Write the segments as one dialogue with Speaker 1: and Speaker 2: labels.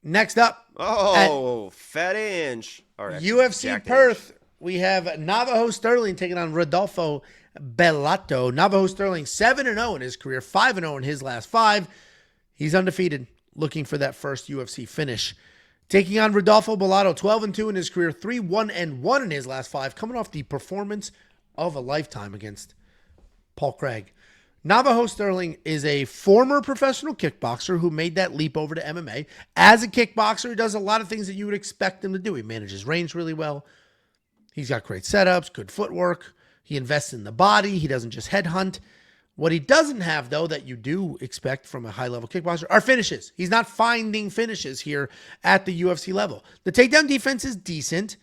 Speaker 1: Next up,
Speaker 2: Fat Inch. All right,
Speaker 1: UFC Perth, we have Navajo Stirling taking on Rodolfo Bellato. Navajo Stirling 7-0 in his career, 5-0 in his last 5. He's undefeated, looking for that first UFC finish. Taking on Rodolfo Bellato, 12-2 in his career, 3-1-1 in his last 5, coming off the performance of a lifetime against Paul Craig. Navajo Stirling is a former professional kickboxer who made that leap over to MMA. As a kickboxer, he does a lot of things that you would expect him to do. He manages range really well. He's got great setups, good footwork. He invests in the body. He doesn't just headhunt. What he doesn't have, though, that you do expect from a high-level kickboxer are finishes. He's not finding finishes here at the UFC level. The takedown defense is decent.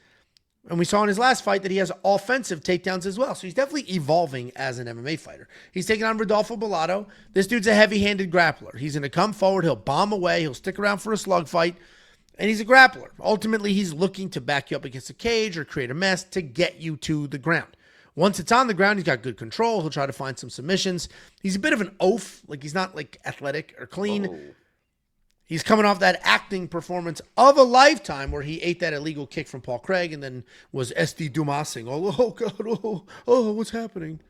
Speaker 1: And we saw in his last fight that he has offensive takedowns as well. So he's definitely evolving as an MMA fighter. He's taking on Rodolfo Bellato. This dude's a heavy-handed grappler. He's going to come forward. He'll bomb away. He'll stick around for a slug fight. And he's a grappler. Ultimately, he's looking to back you up against a cage or create a mess to get you to the ground. Once it's on the ground, he's got good control. He'll try to find some submissions. He's a bit of an oaf. Like, he's not, like, athletic or clean.
Speaker 2: Oh.
Speaker 1: He's coming off that acting performance of a lifetime where he ate that illegal kick from Paul Craig and then was SD Dumasing. Oh, God. Oh, what's happening?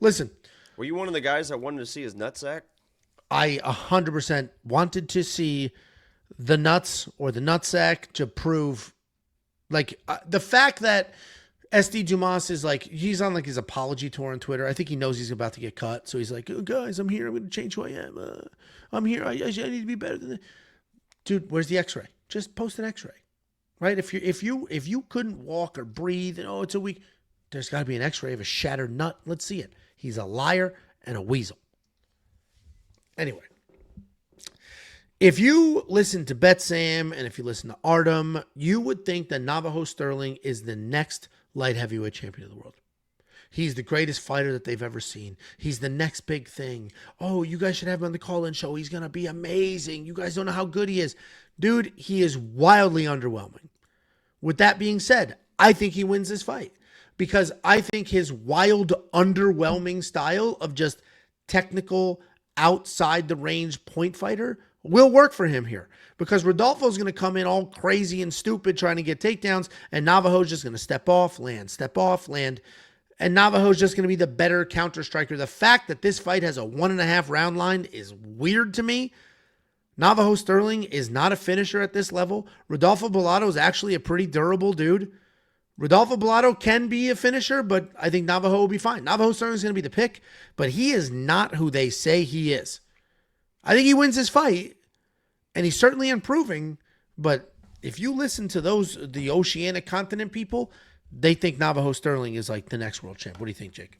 Speaker 1: Listen.
Speaker 2: Were you one of the guys that wanted to see his nutsack?
Speaker 1: I 100% wanted to see the nuts or the nutsack to prove, like, the fact that SD Dumas is like, he's on like his apology tour on Twitter. I think he knows he's about to get cut. So he's like, oh, guys, I'm here. I'm going to change who I am. I'm here. I need to be better than that. Dude, where's the x-ray? Just post an x-ray, right? If you couldn't walk or breathe, and it's a week, there's got to be an x-ray of a shattered nut. Let's see it. He's a liar and a weasel. Anyway, if you listen to Bet Sam and if you listen to Artem, you would think that Navajo Stirling is the next light heavyweight champion of the world. He's the greatest fighter that they've ever seen. He's the next big thing. Oh, you guys should have him on the call-in show. He's going to be amazing. You guys don't know how good he is. Dude, he is wildly underwhelming. With that being said, I think he wins this fight because I think his wild, underwhelming style of just technical, outside the range point fighter will work for him here because Rodolfo's going to come in all crazy and stupid trying to get takedowns, and Navajo's just going to step off, land. And Navajo's just going to be the better counter striker. The fact that this fight has a 1.5 round line is weird to me. Navajo Stirling is not a finisher at this level. Rodolfo Bellato is actually a pretty durable dude. Rodolfo Bellato can be a finisher, but I think Navajo will be fine. Navajo Stirling is going to be the pick, but he is not who they say he is. I think he wins this fight, and he's certainly improving, but if you listen to the Oceanic continent people, they think Navajo Stirling is like the next world champ. What do you think, Jake?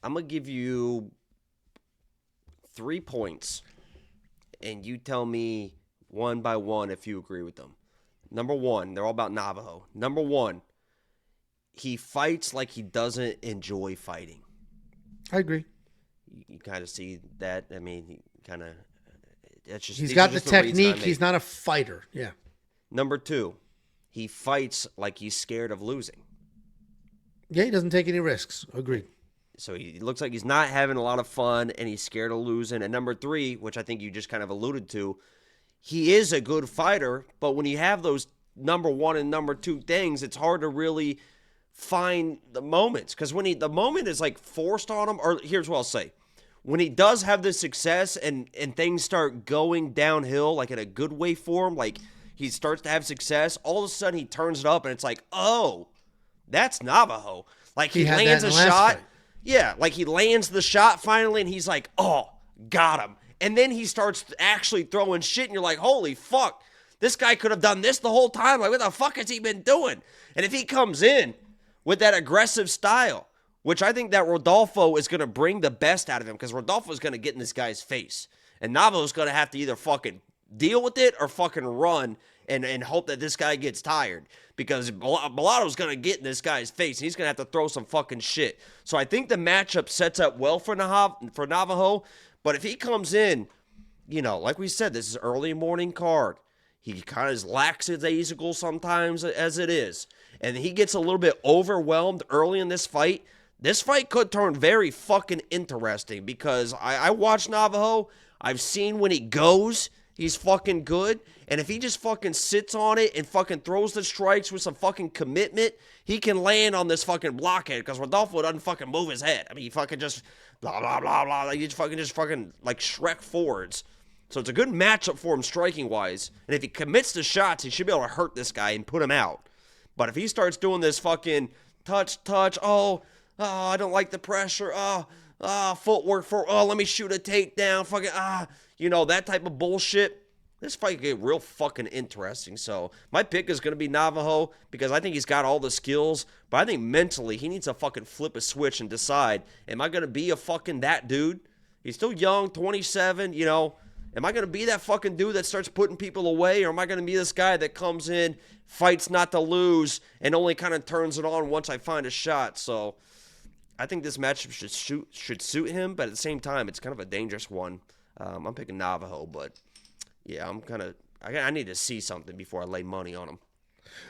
Speaker 2: I'm going to give you 3 points, and you tell me one by one if you agree with them. Number 1, they're all about Navajo. Number 1, he fights like he doesn't enjoy fighting.
Speaker 1: I agree.
Speaker 2: You kind of see that. I mean, he kind of...
Speaker 1: He's got the technique. He's not a fighter. Yeah.
Speaker 2: Number 2, he fights like he's scared of losing.
Speaker 1: Yeah, he doesn't take any risks. Agreed.
Speaker 2: So he looks like he's not having a lot of fun, and he's scared of losing. And number 3, which I think you just kind of alluded to, he is a good fighter, but when you have those number 1 and number 2 things, it's hard to really find the moments. Because when the moment is like forced on him, or here's what I'll say. When he does have this success and things start going downhill, like in a good way for him, like he starts to have success, all of a sudden he turns it up and it's like, oh, that's Navajo. Like he lands a shot. Fight. Yeah, like he lands the shot finally and he's like, oh, got him. And then he starts actually throwing shit and you're like, holy fuck, this guy could have done this the whole time. Like, what the fuck has he been doing? And if he comes in with that aggressive style, which I think that Rodolfo is going to bring the best out of him because Rodolfo is going to get in this guy's face. And Navajo's going to have to either fucking deal with it or fucking run and hope that this guy gets tired. Because Bellato's going to get in this guy's face and he's going to have to throw some fucking shit. So I think the matchup sets up well for Navajo. But if he comes in, like we said, this is early morning card. He kind of is lackadaisical sometimes as it is. And he gets a little bit overwhelmed early in this fight. This fight could turn very fucking interesting because I watch Navajo. I've seen when he goes, He's fucking good. And if he just fucking sits on it and fucking throws the strikes with some fucking commitment, he can land on this fucking blockhead because Rodolfo doesn't fucking move his head. I mean, he fucking just blah, blah, blah, blah. Like, he's fucking like Shrek forwards. So it's a good matchup for him striking-wise. And if he commits to shots, he should be able to hurt this guy and put him out. But if he starts doing this fucking touch, I don't like the pressure, footwork, let me shoot a takedown, fucking, that type of bullshit, this fight could get real fucking interesting. So my pick is going to be Navajo because I think he's got all the skills, but I think mentally he needs to fucking flip a switch and decide, am I going to be a fucking that dude? He's still young, 27, Am I going to be that fucking dude that starts putting people away, or am I going to be this guy that comes in, fights not to lose, and only kind of turns it on once I find a shot? So I think this matchup should suit him, but at the same time, it's kind of a dangerous one. I'm picking Navajo, but yeah, I need to see something before I lay money on him.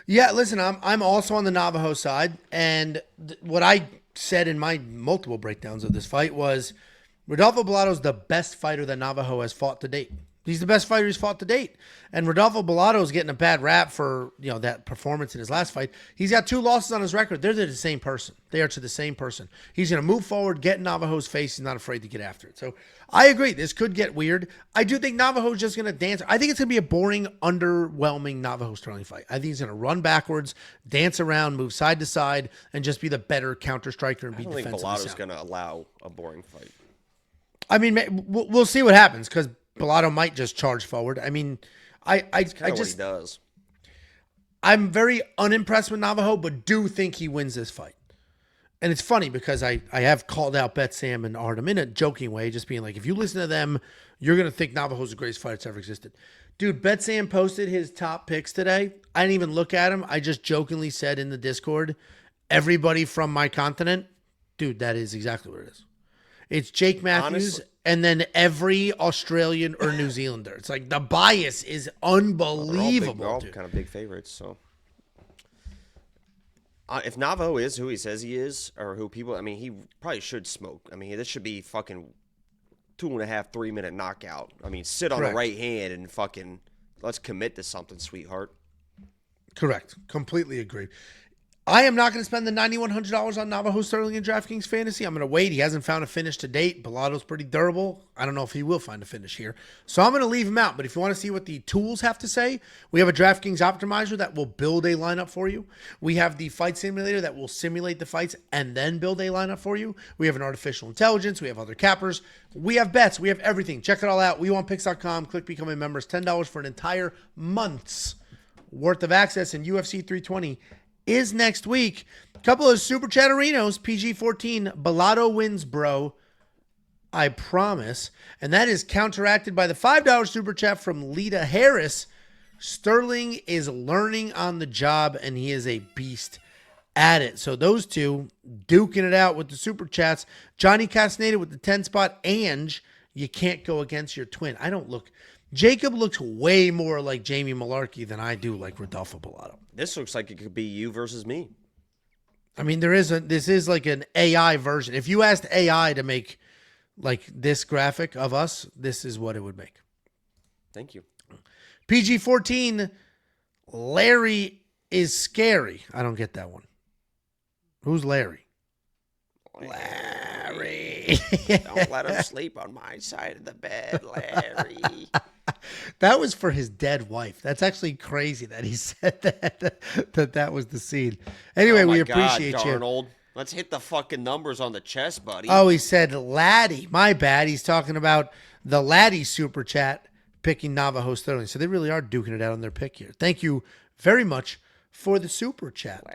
Speaker 1: Yeah, listen, I'm also on the Navajo side, and what I said in my multiple breakdowns of this fight was Rodolfo Bellato's the best fighter that Navajo has fought to date. He's the best fighter he's fought to date. And Rodolfo Bellato is getting a bad rap for, that performance in his last fight. He's got 2 losses on his record. They're to the same person. They are to the same person. He's going to move forward, get in Navajo's face. He's not afraid to get after it. So I agree. This could get weird. I do think Navajo's just going to dance. I think it's going to be a boring, underwhelming Navajo Stirling fight. I think he's going to run backwards, dance around, move side to side, and just be the better counter striker and be defensively sound.
Speaker 2: I don't think Bellato's going to allow a boring fight.
Speaker 1: I mean, we'll see what happens because Bellato might just charge forward. I mean, I just
Speaker 2: what he does.
Speaker 1: I'm very unimpressed with Navajo, but do think he wins this fight. And it's funny because I have called out Bet Sam and Artem in a joking way, just being like, if you listen to them, you're gonna think Navajo's the greatest fighter that's ever existed. Dude, Bet Sam posted his top picks today. I didn't even look at him. I just jokingly said in the Discord, everybody from my continent, dude, that is exactly what it is. It's Jake Matthews, and then every Australian or New Zealander. It's like the bias is unbelievable.
Speaker 2: They're all kind of big favorites. So, if Navajo is who he says he is, or who people, I mean, he probably should smoke. I mean, this should be fucking 2.5, 3 minute knockout. I mean, sit on the right hand and fucking let's commit to something, sweetheart.
Speaker 1: Correct. Completely agree. I am not going to spend the $9,100 on Navajo Stirling in DraftKings Fantasy. I'm going to wait. He hasn't found a finish to date. Bellato's pretty durable. I don't know if he will find a finish here. So I'm going to leave him out. But if you want to see what the tools have to say, we have a DraftKings Optimizer that will build a lineup for you. We have the Fight Simulator that will simulate the fights and then build a lineup for you. We have an artificial intelligence. We have other cappers. We have bets. We have everything. Check it all out. WeWantPicks.com. Click Become a Member. It's $10 for an entire month's worth of access. And UFC 320 is next week. A couple of Super Chatterinos, PG-14, Bellato wins, bro. I promise. And that is counteracted by the $5 Super Chat from Lita Harris. Sterling is learning on the job, and he is a beast at it. So those two duking it out with the Super Chats. Johnny Castaneda with the 10 spot, and you can't go against your twin. Jacob looks way more like Jamie Malarkey than I do like Rodolfo Bellato.
Speaker 2: This looks like it could be you versus me.
Speaker 1: I mean, this is like an AI version. If you asked AI to make like this graphic of us, this is what it would make.
Speaker 2: Thank you.
Speaker 1: PG-14, Larry is scary. I don't get that one. Who's Larry? Larry.
Speaker 2: Don't let him sleep on my side of the bed, Larry.
Speaker 1: That was for his dead wife. That's actually crazy that he said that was the scene. Anyway, we appreciate you.
Speaker 2: Darnold. Let's hit the fucking numbers on the chest, buddy.
Speaker 1: Oh, he said Laddie. My bad. He's talking about the Laddie Super Chat picking Navajo Stirling. So they really are duking it out on their pick here. Thank you very much for the Super Chat.